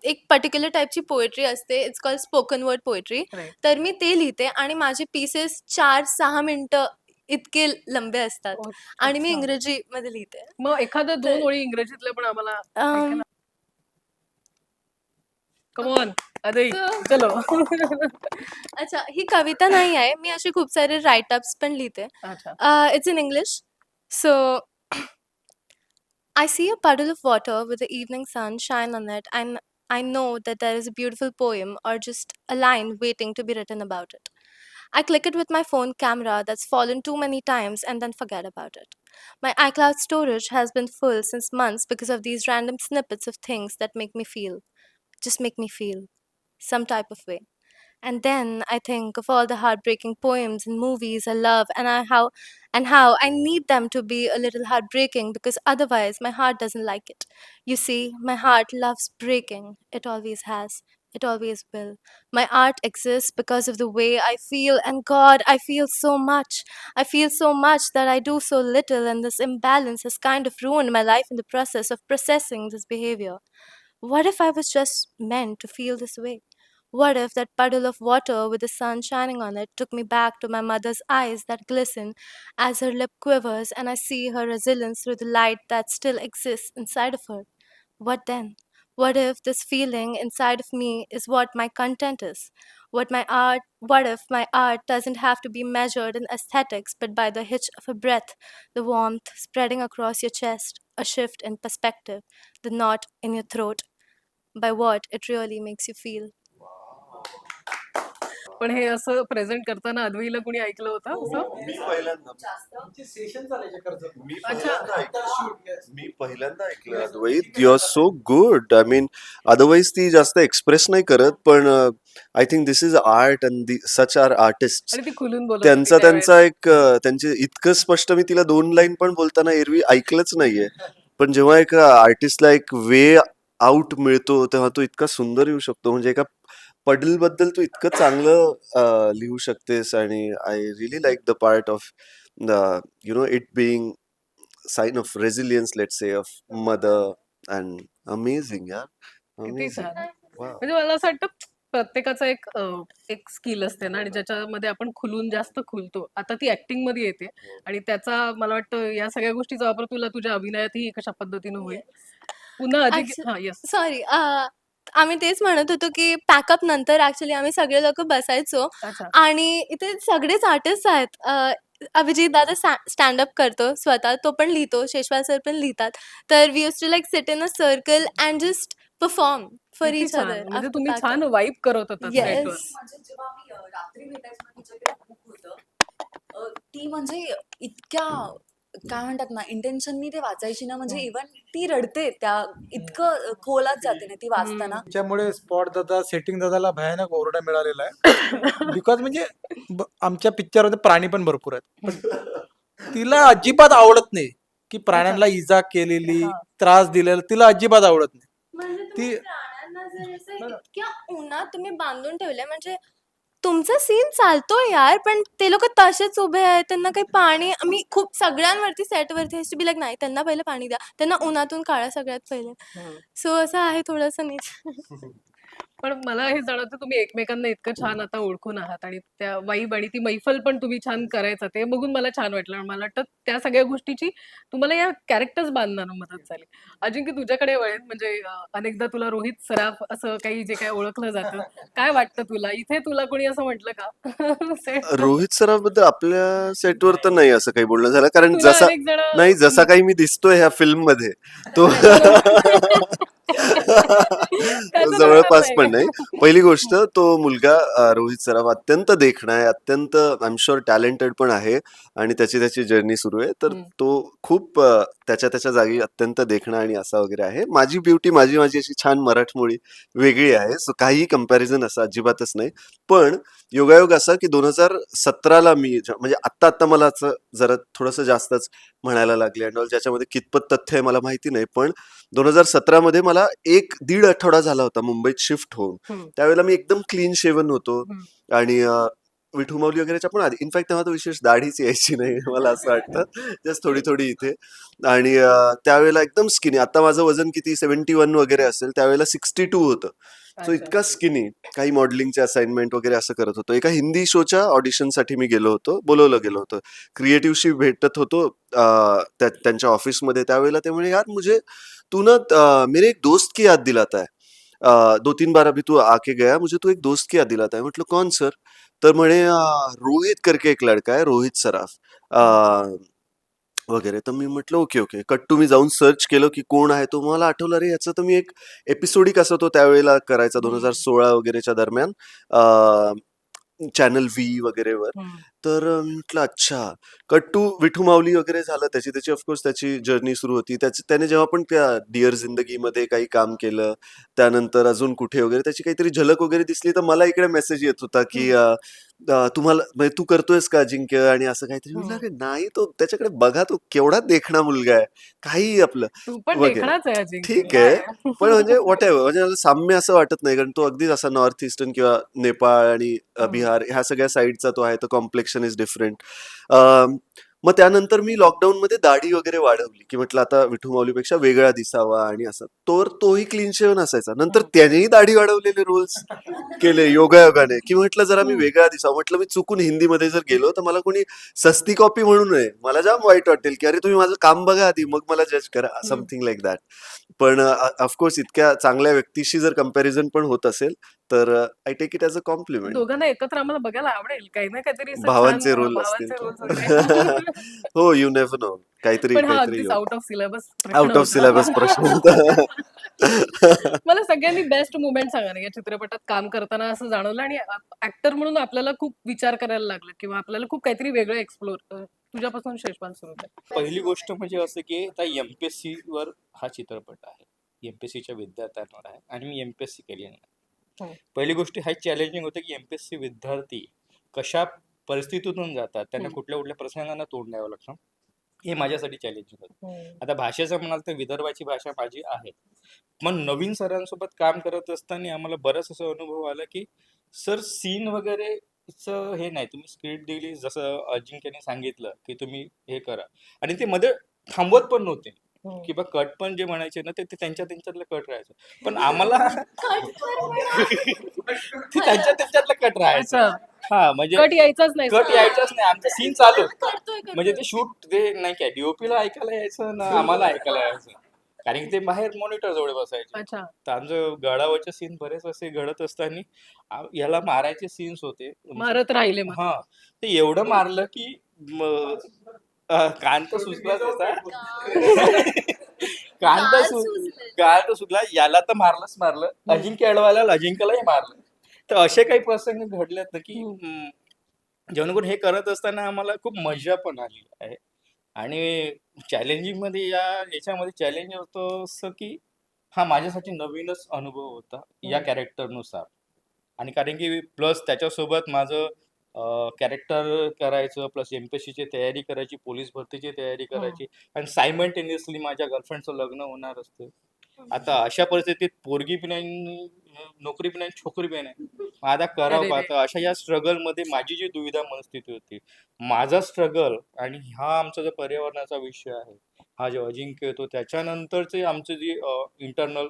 एक पर्टिक्युलर टाइपची पोएट्री असते. It's called spoken word poetry. Right. तर मी ते लिहिते आणि माझे पीसेस 4-6 मिनिटं इतके लंबे असतात ओह! आणि मी अच्छा. इंग्रजीमध्ये लिहिते. मग एखाद्या 2 तर ओळी इंग्रजीतल्या पण आम्हाला अं, ऐकायला कम ऑन अदई सो चलो. अच्छा, ही कविता नाही आहे. मी असे खूप सारे राईट-अप्स पण लिहिते. अच्छा. It's in English. So I see a puddle of water with the evening sun shine on it, and I know that there is a beautiful poem or just a line waiting to be written about it. I click it with my phone camera that's fallen too many times and then forget about it. My iCloud storage has been full since months because of these random snippets of things that just make me feel some type of way. And then I think of all the heartbreaking poems and movies I love, and how I need them to be a little heartbreaking because otherwise my heart doesn't like it. You see, my heart loves breaking. It always has. It always will. My art exists because of the way I feel, and God, I feel so much. I feel so much that I do so little, and this imbalance has kind of ruined my life in the process of processing this behavior. What if I was just meant to feel this way? What if that puddle of water with the sun shining on it took me back to my mother's eyes that glisten as her lip quivers and I see her resilience through the light that still exists inside of her? What then? What if this feeling inside of me is what my content is? What if my art doesn't have to be measured in aesthetics but by the hitch of a breath, the warmth spreading across your chest, a shift in perspective, the knot in your throat, by what it really makes you feel? पण हे असं present करताना अद्वैला कोणी ऐकलं होतं असं? मी पहिल्यांदा session चालायचे कर्ज मी अच्छा. पहिल्यांदा ऐकलं मी पहिल्यांदा ऐकलं Advait you are so good I mean otherwise ती जास्त एक्सप्रेस नाही करत पण I think this is art and such are artist आणि ती खुलून बोलत होती त्यांचा त्यावेळेस. त्यांचा एक त्यांचे इतकं स्पष्ट मी तिला 2 लाईन पण बोलताना एरवी ऐकलंच नाहीये पण जेव्हा एका आर्टिस्टला एक वे आउट मिळतो तेव्हा तो इतका सुंदर येऊ शकतो म्हणजे एका पडल बद्दल तू इतकं चांगलं लिहू शकतेस आणि I really like the part of the you know it being sign of resilience let's say of mother and amazing यार किती अमेझिंग छान. वाव म्हणजे मला असं वाटतं प्रत्येकाचा एक स्किल असते ना आणि ज्याच्यामध्ये आपण खुलून जास्त खुलतो. आता ती ऍक्टिंग मध्ये येते आणि त्याचा मला वाटतं या सगळ्या गोष्टीचा वापर तुला तुझ्या अभिनयातही कशा पद्धतीने होईल. पुन्हा अधिक हा येस. सॉरी आम्ही तेच म्हणत होतो की पॅकअप नंतर ऍक्च्युली आम्ही सगळे लोक बसायचो अच्छा. आणि इथे सगळेच आर्टिस्ट आहेत. अभिजित दादा स्टँडअप करतो स्वतः, तो पण लिहितो, शेषवाल सर पण लिहितात. तर we use to like sit in a circle and just perform for किती इच छान. अदर म्हणजे आफ्टर तुम्ही छान पॅकअप. वाईब करत होता सेटवर. येस. म्हणजे जेव्हा आम्ही रात्री भेटायचो ना तिच्याकडे बुक होतं ती म्हणजे इतक्या काय म्हणतात ना इंटेन्शननी ते वाचायची ना म्हणजे इव्हन ती रडते त्या इतकं खोलात जाते ना ती वाचताना. त्याच्यामुळे स्पॉट दादा सेटिंग दादाला भयानक ओरडा मिळालेला आहे बिकॉज म्हणजे आमच्या पिक्चरमध्ये प्राणी पण भरपूर आहेत पण तिला अजिबात आवडत नाही की प्राण्यांना इजा केलेली हा. त्रास दिलेला तिला अजिबात आवडत नाही. म्हणजे ती तुम्ही प्राण्यांना जर असं इतक्या उन्हात तुम्ही बांधून ठेवलंय म्हणजे तुमचा सीन चालतोय यार, पण ते लोक तसेच उभे आहेत, त्यांना काही पाणी मी खूप सगळ्यांवरती सेटवरती बी लाईक नाही त्यांना पहिले पाणी द्या, त्यांना उन्हातून काढा सगळ्यात पहिले. हम्म. सो असं आहे थोडंसं नीट. पण मला हे जाणवतं तुम्ही एकमेकांना इतकं छान आता ओळखून आहात आणि त्या वाईब आणि ती मैफल पण तुम्ही छान करायचा ते बघून मला छान वाटलं आणि मला वाटतं त्या सगळ्या गोष्टीची तुम्हाला या कॅरेक्टर्स बांधताना मदत झाली. अजिंक्य तुझ्याकडे वळेल म्हणजे अनेकदा तुला रोहित सराफ असं काही जे काय ओळखलं जातं काय वाटतं तुला इथे तुला कोणी असं म्हटलं का? सेट रोहित सराफबद्दल आपल्या सेटवर तर नाही असं काही बोलणं झालं कारण तुला जसा अनेक जण नाही जसा काही मी दिसतोय ह्या फिल्म मध्ये तो त्याचं जवळपास तसं पण नाही. नाही. पहिली गोष्ट तो मुलगा रोहित सराफ अत्यंत देखणा आहे, अत्यंत आय एम शुअर टॅलेंटेड पण आहे आणि त्याची जर्नी सुरू आहे. तर हम्म. तो खूप त्याच्या जागी अत्यंत देखणा आणि असा वगैरे आहे. माझी ब्युटी माझी अशी छान मराठमोळी वेगळी आहे. सो काही कंपॅरिझन असं अजिबातच नाही. पण योगायोग असा की 2017ला मी म्हणजे आत्ता मला असं जरा थोडंसं जास्तच म्हणायला लागले अँड ऑल ज्याच्यामध्ये कितपत तथ्य आहे मला माहिती नाही. पण 2017मध्ये मला 1-1.5 आठवडा झाला होता मुंबईत शिफ्ट होऊन. हम्म. त्यावेळेला मी एकदम क्लीन शेवन होतो हम्म. आणि विठू माऊली वगैरेच्या पण आधी इनफॅक्ट तेव्हा तो विशेष दाढीच यायची नाही मला असं वाटतं जस्ट थोडी इथे आणि त्यावेळेला एकदम स्किनी आता माझं वजन किती 71 वगैरे असेल त्यावेळेला 62 होतं. सो अच्छा. इतका स्किनी काही मॉडेलिंगचे असाइनमेंट वगैरे असं करत होतो. एका हिंदी शोच्या ऑडिशनसाठी मी बोलवलं गेलो होतो. क्रिएटिव्हशी भेटत होतो त्यांच्या ऑफिसमध्ये त्यावेळेला ते म्हणे यार मुझे तू ना मेरे एक दोस्त की याद दिलाता है 2-3 बार अभी तू आके गया मुझे तू एक दोस्त की याद दिलाता है. म्हटलं कौन सर? तर म्हणे रोहित करके एक लड़का है रोहित सराफ वगैरे. तर मी म्हटलं ओके कट टू मी जाऊन सर्च केलं की कोण आहे तो. मला आठवलं अरे याचा तर मी एक एपिसोडिक असं तो त्यावेळेला करायचा 2016 वगैरेच्या दरम्यान चॅनल व्ही वगैरेवर. हम्म. तर मी म्हटलं अच्छा. कट टू विठू माऊली वगैरे झालं, त्याची ऑफकोर्स त्याची जर्नी सुरू होती. त्याने जेव्हा पण त्या डिअर जिंदगीमध्ये काही काम केलं, त्यानंतर अजून कुठे वगैरे त्याची काहीतरी झलक वगैरे दिसली, तर मला इकडे मेसेज येत होता की तुम्हाला म्हणजे तू करतोयस का अजिंक्य आणि असं काहीतरी. म्हटलं हम्म. अरे नाही, तो त्याच्याकडे बघा, तो केवढा देखणा मुलगा आहे, काही आपलं तू पण वगैरे. देखणाच आहे अजिंक्य, ठीक काय आहे, आहे? पण म्हणजे व्हॉटएव्हर, म्हणजे मला साम्य असं वाटत नाही, कारण तो अगदीच असा नॉर्थ ईस्टर्न किंवा नेपाळ आणि बिहार ह्या सगळ्या साईडचा तो आहे. तो कॉम्प्लेक्शन इज डिफरंट. मग त्यानंतर मी लॉकडाऊनमध्ये दाढी वगैरे वाढवली, की म्हटलं आता विठू माऊलीपेक्षा वेगळा दिसावा आणि असं. तोही क्लीन शेवन असायचा. नंतर हम्म. त्यानेही दाढी वाढवलेले रोल्स केले योगायोगाने, की म्हटलं जरा मी हम्म. वेगळा दिसावं. म्हटलं मी चुकून हिंदीमध्ये जर गेलो तर मला कोणी सस्ती कॉपी म्हणू नये. मला जाम वाईट वाटेल, की अरे तुम्ही माझं काम बघा आधी, मग मला जज करा, हम्म. Something like that. पण ऑफकोर्स इतक्या चांगल्या व्यक्तीशी जर कंपॅरिझन पण होत असेल, तर I take it as a compliment. दोघांना एकत्र आम्हाला बघायला आवडेल, काही ना काहीतरी असं छान भावांचे रोल असतील भावांचे रोल्स तर. वगैरे. हो, यू नेव्हर नो. काहीतरी पण हा काहीतरी अगदीच येऊ. आउट ऑफ सिलेबस प्रश्न आउट ऑफ होता. सिलेबस प्रश्न होता. मला सगळ्यांनी बेस्ट मुमेंट सांगा ना या चित्रपटात काम करताना असं जाणवलं, आणि ऍक्टर म्हणून आपल्याला खूप विचार करायला लागला किंवा आपल्याला खूप काहीतरी वेगळं एक्सप्लोर. तुझ्यापासून शेषपान सुरू कर. पहिली गोष्ट म्हणजे असं की आता एमपीएससी वर हा चित्रपट आहे, एमपीएससीच्या विद्यार्थ्यांवर आहे आणि मी एमपीएससी केली नाही. हो. पहिली गोष्ट हा चॅलेंजिंग होतं की एमपीएससी विद्यार्थी कशा परिस्थितीतून जातात, त्यांना हम्म. कुठल्या कुठल्या प्रसंगांना तोंड द्यावं लागतं, हे माझ्यासाठी चॅलेंजिंग होतं. हम्म. आता भाषेचं म्हणाल तर विदर्भाची भाषा माझी आहे, पण नवीन सरांसोबत काम करत असताना आम्हाला बराच असा अनुभव आला की सर सीन वगैरे हे नाही, तुम्ही स्क्रिप्ट दिली जसं अजिंक्यने सांगितलं की तुम्ही हे करा, आणि ते मध्ये थांबवत पण नव्हते हम्म. किंवा कट पण जे म्हणायचे ना ते ते त्यांच्यातलं कट राहायचं, पण आम्हाला ते त्यांच्यातलं कट राहायचं. अच्छा, हा म्हणजे कट यायचाच नाही कट सर. यायचाच नाही, आमचं सीन चालू. करतोय म्हणजे करतोय. ते शूट ते नाही काय डीओपीला ऐकायला यायचं ना आम्हाला ऐकायला यायचं, कारण की ते बाहेर मॉनिटर जवळ बसायचे. अच्छा. तर आमचं गडावरचे सीन बरेच असे घडत असताना याला मारायचे सीन्स होते. मारत राहिले मग. हा, ते एवढं मारलं की कान तर सुचलाच होता. कान तर गाल सु सुजलेले. गाल तर सुटला, याला तर मारलंच मारलं, अजिंक्य अडवाल्याला अजिंक्यलाही मारलं. तर असे काही प्रसंग घडलेत ना की जेणेकरून हे करत असताना आम्हाला खूप मजा पण आली आहे. आणि चॅलेंजिंग मध्ये याच्यामध्ये चॅलेंज होतं असं की हा माझ्यासाठी नवीनच अनुभव होता या हम्म. कॅरेक्टरनुसार, आणि कारण की प्लस त्याच्यासोबत माझं कॅरेक्टर करायचं, प्लस एमपीएससीची तयारी करायची, पोलीस भरतीची तयारी हम्म. करायची, आणि सायमल्टेनियसली माझ्या गर्लफ्रेंडचं लग्न होणार असते. आता अशा परिस्थितीत पोरगी बी नाही, नोकरी बी नाही, छोकरी बी नाही, मग आता करावं अरे का? रे. तर अशा या स्ट्रगल मध्ये माझी जी दुविधा मनस्थिती होती, माझा स्ट्रगल आणि हा आमचा जो पर्यावरणाचा विषय आहे, हा जो अजिंक्य येतो त्याच्यानंतरचे आमचे जी इंटरनल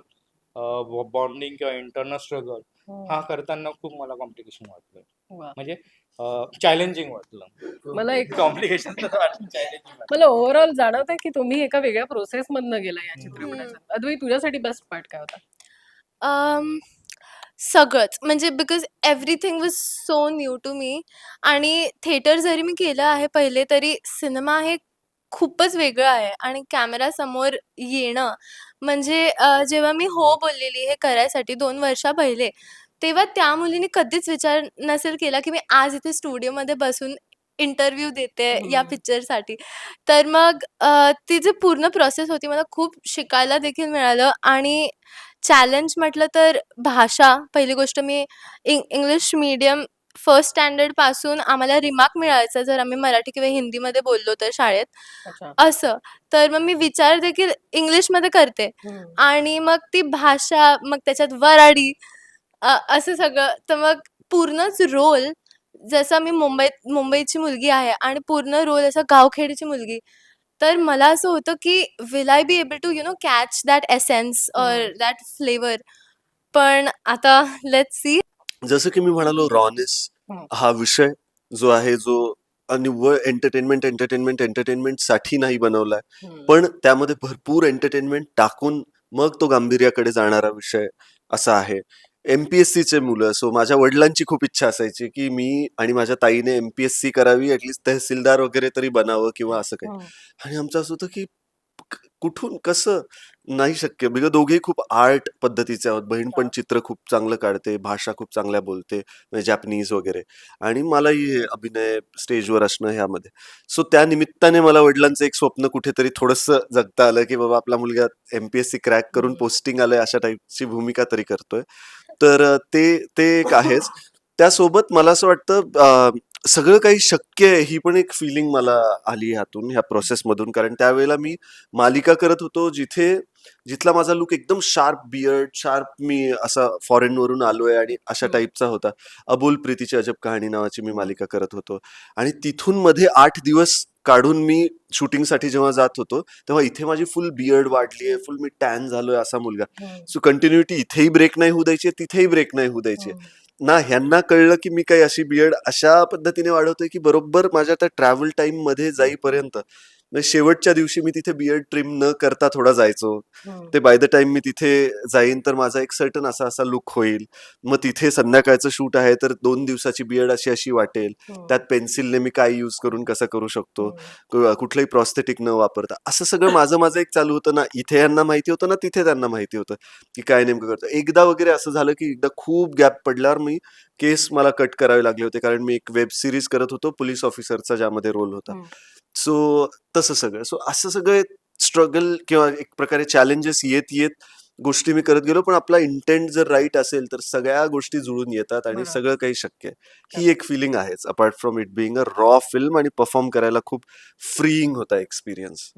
बॉन्डिंग किंवा इंटरनल स्ट्रगल, हा करताना खूप मला कॉम्प्लिकेशन वाटलं, वा. म्हणजे चॅलेंजिंग वाटलं. मला एक कॉम्प्लिकेशन चॅलेंजिंग वाटलं. मला ओव्हरऑल जाणवत आहे की तुम्ही एका वेगळ्या प्रोसेस मधनं गेला या हम्म. चित्रपटाच्या. अद्वै, तुझ्यासाठी बेस्ट पार्ट काय होता? अं, सगळंच म्हणजे because everything was so new to me. आणि थिएटर जरी मी केलं आहे पहिले, तरी सिनेमा हे खूपच वेगळं आहे. आणि कॅमेरासमोर येणं म्हणजे जेव्हा मी हो बोललेली हे करायसाठी 2 वर्षा पहिले, तेव्हा त्या मुलीने कधीच विचार नसेल केला की मी आज इथे स्टुडिओमध्ये बसून इंटरव्ह्यू देते या हम्म. पिक्चरसाठी. तर मग ती जी पूर्ण प्रोसेस होती मला खूप शिकायला देखील मिळालं. आणि चॅलेंज म्हटलं तर भाषा. पहिली गोष्ट मी इंग्लिश मीडियम फर्स्ट स्टँडर्डपासून आम्हाला रिमार्क मिळायचा जर आम्ही मराठी किंवा हिंदीमध्ये बोललो तर शाळेत, अच्छा. असं. तर मग मी विचार देखील इंग्लिशमध्ये करते. हम्म. आणि मग ती भाषा, मग त्याच्यात वऱ्हाडी, असं सगळं. तर मग पूर्णच रोल जसं मी मुंबईची मुलगी आहे आणि पूर्ण रोल असा गावखेडची मुलगी. तर मला असं होतं की will I be able to catch that essence or that flavour. पण आता लेट्स सी. जसं की मी म्हणालो, रॉनेस हम्म. हा विषय जो आहे, जो निव्वळ एंटरटेनमेंटसाठी नाही बनवलाय, हम्म. पण त्यामध्ये भरपूर एंटरटेनमेंट टाकून मग तो गांभीर्याकडे जाणारा विषय असा आहे. एमपीएससीचे मुलं, सो माझ्या वडिलांची खूप इच्छा असायची की मी आणि माझ्या ताईने एमपीएससी करावी, ऍटलीस्ट तहसीलदार वगैरे तरी बनावं किंवा असं काही. हम्म. आणि आमचं असं होतं की कुठून कसं, नाही शक्य. बिकॉज दोघेही खूप आर्ट पद्धतीचे आहोत. बहीण पण चित्र खूप चांगलं काढते, भाषा खूप चांगल्या बोलते, म्हणजे जॅपनीज वगैरे. आणि मलाही हे अभिनय स्टेजवर असणं ह्यामध्ये. सो त्या निमित्ताने मला वडिलांचं एक स्वप्न कुठेतरी थोडंसं जगता आलं, की बाबा आपला मुलगा MPSC क्रॅक करून पोस्टिंग आलंय अशा टाईपची भूमिका तरी करतोय. तर ते ते एक आहेच. त्यासोबत मला असं वाटतं सगळं काही शक्य आहे ही पण एक फिलिंग मला आली ह्यातून, ह्या प्रोसेसमधून. कारण त्यावेळेला मी मालिका करत होतो जिथला माझा लुक एकदम शार्प बियर्ड, शार्प मी असा फॉरेनवरून आलोय आणि अशा टाईपचा होता. अबोल प्रीतीची अजब कहाणी नावाची मी मालिका करत होतो. आणि तिथून मध्ये 8 दिवस काढून मी शूटिंगसाठी जेव्हा जात होतो, तेव्हा इथे माझी फुल बियर्ड वाढली आहे, फुल मी टॅन झालोय असा मुलगा. सो कंटिन्युटी इथेही ब्रेक नाही होऊ द्यायची, तिथेही ब्रेक नाही होऊ द्यायची. ना ह्यांना कळलं की मी काही अशी बियर्ड अशा पद्धतीने वाढवतोय की बरोबर माझ्या त्या ट्रॅव्हल टाइम मध्ये जाईपर्यंत म्हणजे शेवटच्या दिवशी मी तिथे बियर्ड ट्रिम न करता थोडा जायचो. ते बाय द टाइम मी तिथे जाईन तर माझा एक सर्टन असा लुक होईल. मग तिथे संध्याकाळचं शूट आहे तर 2 दिवसाची बियर्ड अशी वाटेल. त्यात पेन्सिलने मी काय यूज करून कसं करू शकतो, कुठलंही प्रॉस्थेटिक न वापरता. असं सगळं माझं एक चालू होतं ना. इथे यांना माहिती होतं ना तिथे त्यांना माहिती होतं की काय नेमकं करतो. एकदा वगैरे असं झालं की एकदा खूप गॅप पडल्यावर मी केस मला कट करावे लागले होते, कारण मी एक वेब सिरीज करत होतो पोलीस ऑफिसरचा, ज्यामध्ये रोल होता. सो तसं सगळं. सो असं सगळं स्ट्रगल किंवा एक प्रकारे चॅलेंजेस येत गोष्टी मी करत गेलो. पण आपला इंटेंट जर राईट असेल तर सगळ्या गोष्टी जुळून येतात आणि बरोबर. सगळं काही शक्य आहे. ही एक फिलिंग आहेच. Apart from it being a raw film, आणि परफॉर्म करायला खूप फ्रीइंग होता एक्सपिरियन्स.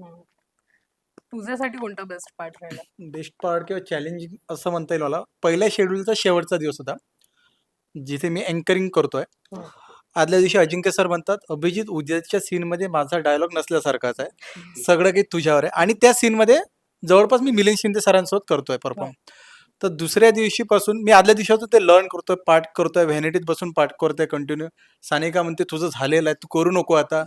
तुझ्यासाठी कोणता बेस्ट पार्ट राहिला? बेस्ट पार्ट किंवा चॅलेंजिंग असं म्हणता येईल मला, पहिल्या शेड्यूलचा शेवटचा दिवस होता, जिथे मी अँकरिंग करतोय. आदल्या दिवशी अजिंक्य सर म्हणतात, अभिजित उद्याच्या सीनमध्ये माझा डायलॉग नसल्यासारखाच आहे, सगळं काही तुझ्यावर आहे. आणि त्या सीनमध्ये जवळपास मी मिलिंद शिंदे सरांसोबत करतोय परफॉर्म. तर दुसऱ्या दिवशीपासून मी आदल्या दिवसापासून ते लर्न करतोय, पाठ करतोय, व्हॅनिटीत बसून पाठ करतोय कंटिन्यू. सानिका म्हणते तुझं झालेलं आहे, तू करू नको आता.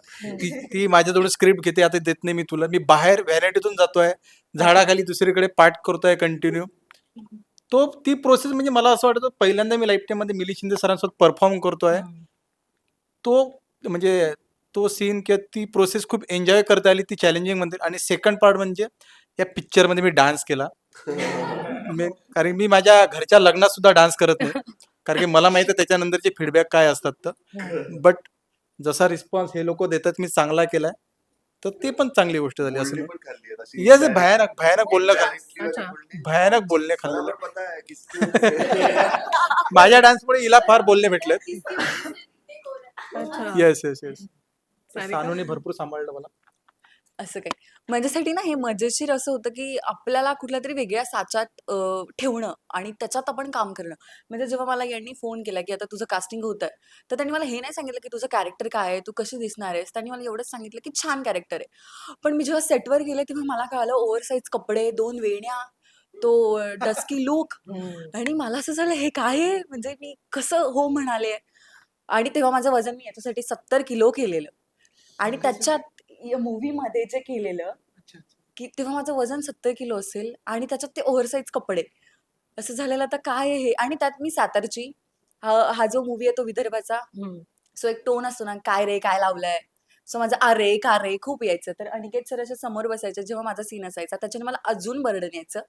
ती माझ्याजवळ स्क्रिप्ट घेते, आता देत नाही मी तुला. मी बाहेर व्हॅनिटीतून जातोय, झाडाखाली दुसरीकडे पाठ करतोय कंटिन्यू. ती प्रोसेस म्हणजे मला असं वाटतं पहिल्यांदा मी लाईफ टाईममध्ये मिलिंद शिंदे सरांसोबत परफॉर्म करतोय. तो म्हणजे तो सीन किंवा ती प्रोसेस खूप एन्जॉय करता आली, ती चॅलेंजिंग म्हणते. आणि सेकंड पार्ट म्हणजे या पिक्चरमध्ये मी डान्स केला. कारण मी माझ्या घरच्या लग्नात सुद्धा डान्स करत नाही, कारण की मला माहिती आहे त्याच्यानंतरचे फीडबॅक काय असतात. तर बट जसा रिस्पॉन्स हे लोक देतात मी चांगला केलाय, तर ते पण चांगली गोष्ट झाली. असं येस, भयानक भयानक बोलणं खाल्लं, अच्छा. भयानक बोलणे खाल्लेलं. माझ्या डान्समुळे हिला फार बोलणे भेटले. अच्छा. Yes yes yes. सानिका? सानूने भरपूर सांभाळलं मला. असं काही माझ्यासाठी ना हे मजेशीर असं होतं की आपल्याला कुठल्या तरी वेगळ्या साच्यात ठेवणं आणि त्याच्यात आपण काम करणं. म्हणजे जेव्हा मला यांनी फोन केला की आता तुझं कास्टिंग होत आहे, तर त्यांनी मला हे नाही सांगितलं की तुझं कॅरेक्टर काय आहे, तू कशी दिसणार आहेस. त्यांनी मला एवढंच सांगितलं की छान कॅरेक्टर आहे. पण मी जेव्हा सेटवर गेले तेव्हा मला कळालं ओव्हरसाईज कपडे, 2 वेण्या, तो डस्की लुक. आणि मला असं झालं हे काय आहे, म्हणजे मी कसं हो म्हणाले. आणि तेव्हा माझं वजन मी याच्यासाठी 70 किलो केलेलं आणि त्याच्यात मूवी मध्ये जे केलेलं की तेव्हा माझं वजन 70 किलो असेल आणि त्याच्यात ते ओव्हरसाईज कपडे. असं झालेलं आता काय आहे हे. आणि त्यात मी सातारची. हा जो मूवी आहे तो विदर्भाचा. सो एक टोन असतो ना, काय रे काय लावलंय. सो माझं अरे का रे खूप यायचं. तर अनिकेत सर अशा समोर बसायचे जेव्हा माझा सीन असायचा, त्याच्याने मला अजून बर्डन यायचं.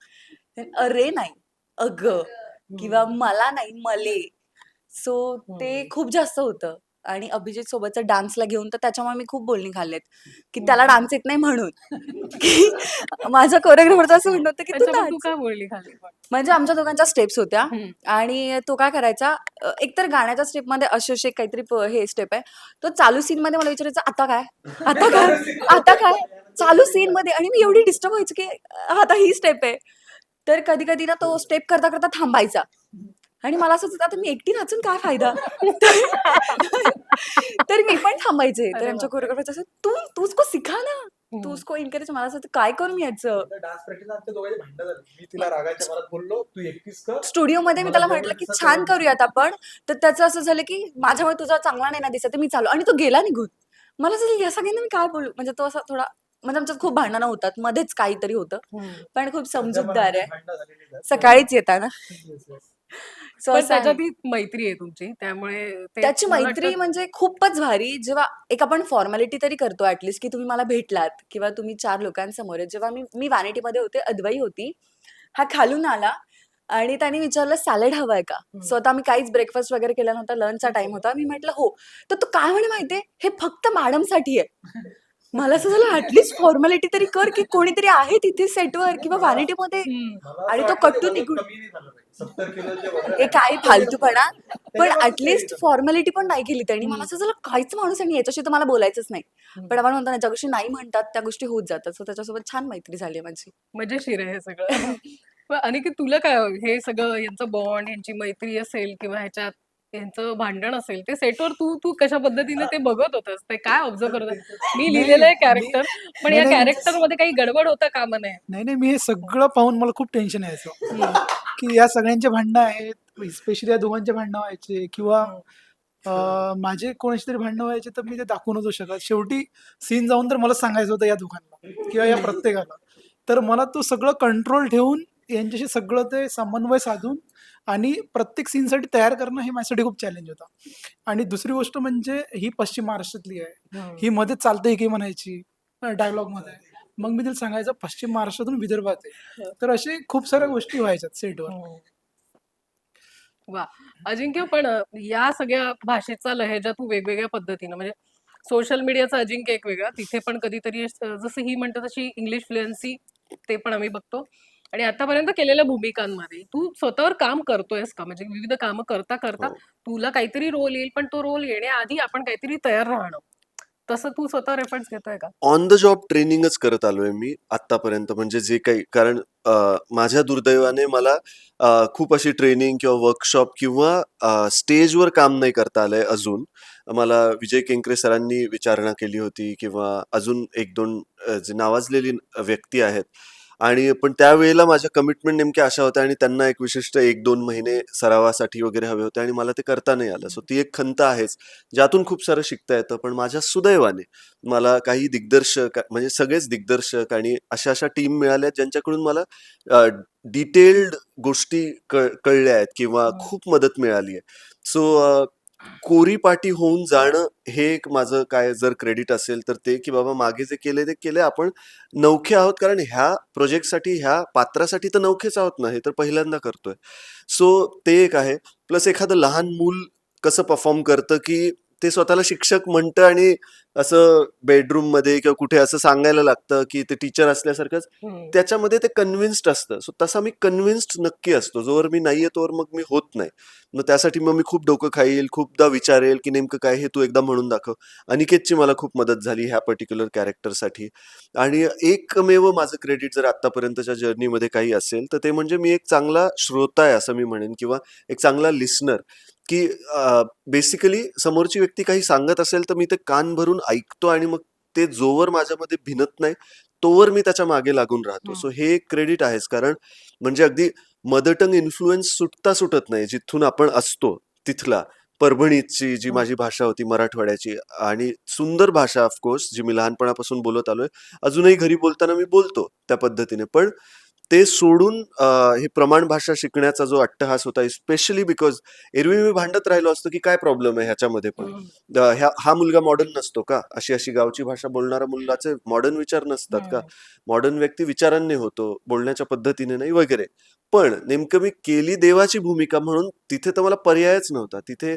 तर अरे नाही, अग किंवा मला नाही मले. सो ते खूप जास्त होतं. आणि अभिजित सोबतचा डान्सला घेऊन तर त्याच्यामुळे मी खूप बोलणी खाल्लेत की त्याला डान्स येत नाही म्हणून. की माझ्या कोरिओग्राफरचं असं म्हणणं होतं की तू अच्छा, मग तू नाच. काय बोलली खाली पण? म्हणजे आमच्या दोघांच्या स्टेप्स होत्या हम्म. आणि तो काय करायचा, एकतर गाण्याच्या स्टेपमध्ये असे काहीतरी हे स्टेप आहे. तो चालू सीन मध्ये मला विचारायचा आता काय, आता काय, आता काय, चालू सीन मध्ये. आणि मी एवढी डिस्टर्ब व्हायची की आता ही स्टेप आहे. तर कधी कधी ना तो स्टेप करता करता थांबायचा आणि मला असं होतं आता मी एकटी नाचून काय फायदा. तर मी पण थांबायचे. तर अरे आमच्या बापरे. कोरिओग्राफरचं असं तू उसको सिखा ना, तू उसको इनकरेज. मला असं होतं, काय करू मी याचं. डान्स प्रॅक्टिस आमच्या दोघांची भांडणं झाली. मी तिला रागाच्या भरात बोललो, तू एकटीच कर. स्टुडिओमध्ये मी मला त्याला जमेल म्हटलं की तसं छान करा. करूयात आपण. तर त्याचं असं झालं की माझ्यामुळे तुझा चांगला नाही ना दिसत, तर मी चालू. आणि तो गेला निघून. मला असं झालं, या सगळ्यांना मी काय बोलू. म्हणजे तो असा थोडा, म्हणजे आमच्यात खूप भांडणं होतात, मध्येच काहीतरी होतं. पण खूप सध्या पण समजूतदार आमची आहे. भांडणं झालेलीच आहेत. सकाळीच येताना. Yes, yes. सो पण असं आहे. त्याच्यात ही मैत्री आहे तुमची, त्यामुळे ते त्याची मला मैत्री वाटतं म्हणजे खूपच भारी. जेव्हा एक आपण फॉर्मॅलिटी तरी करतो ऍटलीस्ट, की तुम्ही मला भेटलात किंवा तुम्ही 4 लोकांसमोर आहे. जेव्हा मी व्हॅनिटीमध्ये होते, अद्वई होती. हा खालून आला आणि त्याने विचारलं, "सॅलड हवाय का?" सो आता आम्ही काहीच ब्रेकफास्ट वगैरे केला नव्हता. लंचचा टाईम होता. मी म्हटलं, "हो." तर तो काय म्हणे माहितीये, "हे फक्त मॅडमसाठी आहे." मला असं झालं, ऍटलीस्ट फॉर्मॅलिटी तरी कर, की कोणीतरी आहे तिथे सेटवर किंवा व्हॅनिटीमध्ये. हम्म. आणि तो कट्टून निघून हे काय फालतूपणा. पण ऍटलीस्ट फॉर्मॅलिटी पण नाही केली त्यांनी. मला असं झालं, काहीच माणूस आणि याच्याशी तर मला बोलायचंच नाही. पण आपण म्हणतो ना, ज्या गोष्टी नाही म्हणतात त्या गोष्टी होत जातात. सो त्याच्यासोबत छान मैत्री झाली आहे माझी. मजेशीर आहे हे सगळं. पण अनिकेत, तुला काय हे सगळं यांचं बॉन्ड, यांची मैत्री असेल किंवा ह्याच्यात यांचं भांडण असेल, ते सेटवर तू तू कशा पद्धतीने ते बघत होतास, ते काय ऑब्झर्व करत होता? मी नाही, लिहिलेलं आहे मी कॅरेक्टर, पण नाही, या नाही, कॅरेक्टरमध्ये काही गडबड होता कामा नये. नाही, मी हे सगळं पाहून मला खूप टेन्शन यायचं, हम्म. की या सगळ्यांचे भांडणं आहेत, स्पेशली या दोघांचे भांडणं व्हायचे किंवा माझे कोणाशी तरी भांडणं व्हायचे, तर मी ते दाखवू नव्हतो शकत. शेवटी सीन जाऊन तर मला सांगायचं होतं या दोघांना किंवा या प्रत्येकाला. तर मला तो सगळं कंट्रोल ठेवून यांच्याशी सगळं ते समन्वय साधून आणि प्रत्येक सीनसाठी तयार करणं हे माझ्यासाठी खूप चॅलेंज होतं. आणि दुसरी गोष्ट म्हणजे ही पश्चिम महाराष्ट्रातली आहे. ही मध्ये चालते की म्हणायची डायलॉगमध्ये. मग मी तिला सांगायचं पश्चिम महाराष्ट्रातून विदर्भात आहे. तर असे खूप साऱ्या गोष्टी व्हायच्यात सेटवर. हो. वा. अजिंक्य, पण या सगळ्या भाषेचा लहेजा तू वेगवेगळ्या पद्धतीनं, म्हणजे सोशल मीडियाचा अजिंक्य एक वेगळा, तिथे पण कधीतरी जसं ही म्हणतो तशी इंग्लिश फ्लुएन्सी ते पण आम्ही बघतो. आणि आतापर्यंत केलेल्या भूमिकांमध्ये तू स्वतःवर काम करतोयस का? म्हणजे विविध कामं करता करता हो. तुला काहीतरी रोल येईल, पण तो रोल येण्याआधी आपण काहीतरी तयार राहणं, तसं तू स्वतः रेफरन्स घेतोय का? ऑन द जॉब ट्रेनिंगच करत आलोय मी आत्तापर्यंत. म्हणजे जे काही, कारण माझ्या दुर्दैवाने मला खूप अशी ट्रेनिंग किंवा वर्कशॉप किंवा स्टेजवर काम नाही करता आलंय अजून. मला विजय केंकरे सरांनी विचारणा केली होती किंवा अजून 1-2 जे नावाजलेली व्यक्ती आहेत. आणि पण त्यावेळेला माझ्या कमिटमेंट नेमक्या अशा होत्या आणि त्यांना एक विशिष्ट 1-2 महिने सरावासाठी वगैरे हवे होते आणि मला ते करता नाही आलं. सो ती एक खंत आहेच, ज्यातून खूप सारं शिकता येतं. पण माझ्या सुदैवाने मला काही दिग्दर्शक, म्हणजे सगळेच दिग्दर्शक आणि अशा टीम मिळाल्या ज्यांच्याकडून मला डिटेल्ड गोष्टी कळल्या आहेत किंवा खूप मदत मिळाली आहे. सो कोरीपाटी होऊन जाणं हे एक माझं काय जर क्रेडिट असेल तर ते, की बाबा मागे जे केले ते केले. आपण नवखे आहोत, कारण ह्या प्रोजेक्टसाठी, ह्या पात्रासाठी तर नवखेच आहोत ना, हे तर पहिल्यांदा करतोय. सो ते एक आहे. प्लस एखादं लहान मूल कसं परफॉर्म करतं, की ते स्वतःला शिक्षक म्हणतं आणि असं बेडरूममध्ये किंवा कुठे असं सांगायला लागतं, की ते टीचर असल्यासारखंच. त्याच्यामध्ये ते कन्व्हिन्स्ड असतं. सो तसा मी कन्व्हिन्स्ड नक्की असतो. जोवर मी नाहीये तोवर मग मी होत नाही. मग त्यासाठी मग मी खूप डोकं खाईल, खूपदा विचारेल, की नेमकं काय हे तू एकदा म्हणून दाखव. अनिकेतची मला खूप मदत झाली ह्या पर्टिक्युलर कॅरेक्टरसाठी. आणि एकमेव माझं क्रेडिट जर आत्तापर्यंतच्या जर्नीमध्ये काही असेल, तर ते म्हणजे मी एक चांगला श्रोता आहे असं मी म्हणेन किंवा एक चांगला लिसनर, की बेसिकली समोरची व्यक्ती काही सांगत असेल तर मी ते कान भरून ऐकतो आणि मग ते जोवर माझ्यामध्ये भिनत नाही तोवर मी त्याच्या मागे लागून राहतो. सो हे एक क्रेडिट आहेच, कारण म्हणजे अगदी मदर टंग इन्फ्लुएन्स सुटता सुटत नाही जिथून आपण असतो तिथला. परभणीची जी माझी भाषा होती मराठवाड्याची, आणि सुंदर भाषा ऑफकोर्स जी मी लहानपणापासून बोलत आलोय, अजूनही घरी बोलताना मी बोलतो त्या पद्धतीने. पण ते सोडून हे प्रमाण भाषा शिकण्याचा जो अट्टहास होता, स्पेशली बिकॉज एरवी मी भांडत राहिलो असतो की काय प्रॉब्लेम आहे ह्याच्यामध्ये पण. हा मुलगा मॉडर्न नसतो का? अशी अशी गावची भाषा बोलणारा मुलाचे मॉडर्न विचार नसतात का? मॉडर्न व्यक्ती विचारांनी होतो, बोलण्याच्या पद्धतीने नाही वगैरे. पण नेमकं मी केली देवाची भूमिका म्हणून तिथे तर मला पर्यायच नव्हता. तिथे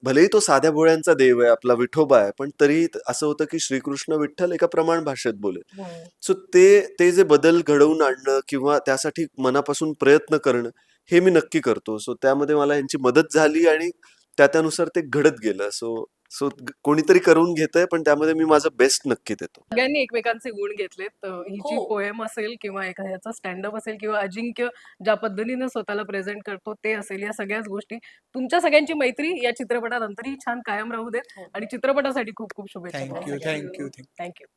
भलेही तो साध्या भोळ्यांचा देव आहे, आपला विठोबा आहे, पण तरी असं होतं की श्रीकृष्ण विठ्ठल एका प्रमाण भाषेत बोलेल. सो ते जे बदल घडवून आणणं किंवा त्यासाठी मनापासून प्रयत्न करणं हे मी नक्की करतो. सो त्यामध्ये मला यांची मदत झाली आणि त्यानुसार ते घडत गेलं. सो सो कोणीतरी करून घेतंय, पण त्यामध्ये मी माझं बेस्ट नक्की देतो. सगळ्यांनी एकमेकांचे गुण घेतलेत. ही जी हो. पोएम असेल किंवा एखाद्याचा स्टँडअप असेल किंवा अजिंक्य ज्या पद्धतीने स्वतःला प्रेझेंट करतो ते असेल, या सगळ्याच गोष्टी, तुमच्या सगळ्यांची मैत्री या चित्रपटानंतरही छान कायम राहू देत. आणि चित्रपटासाठी खूप खूप शुभेच्छा. थँक्यू. थँक्यू.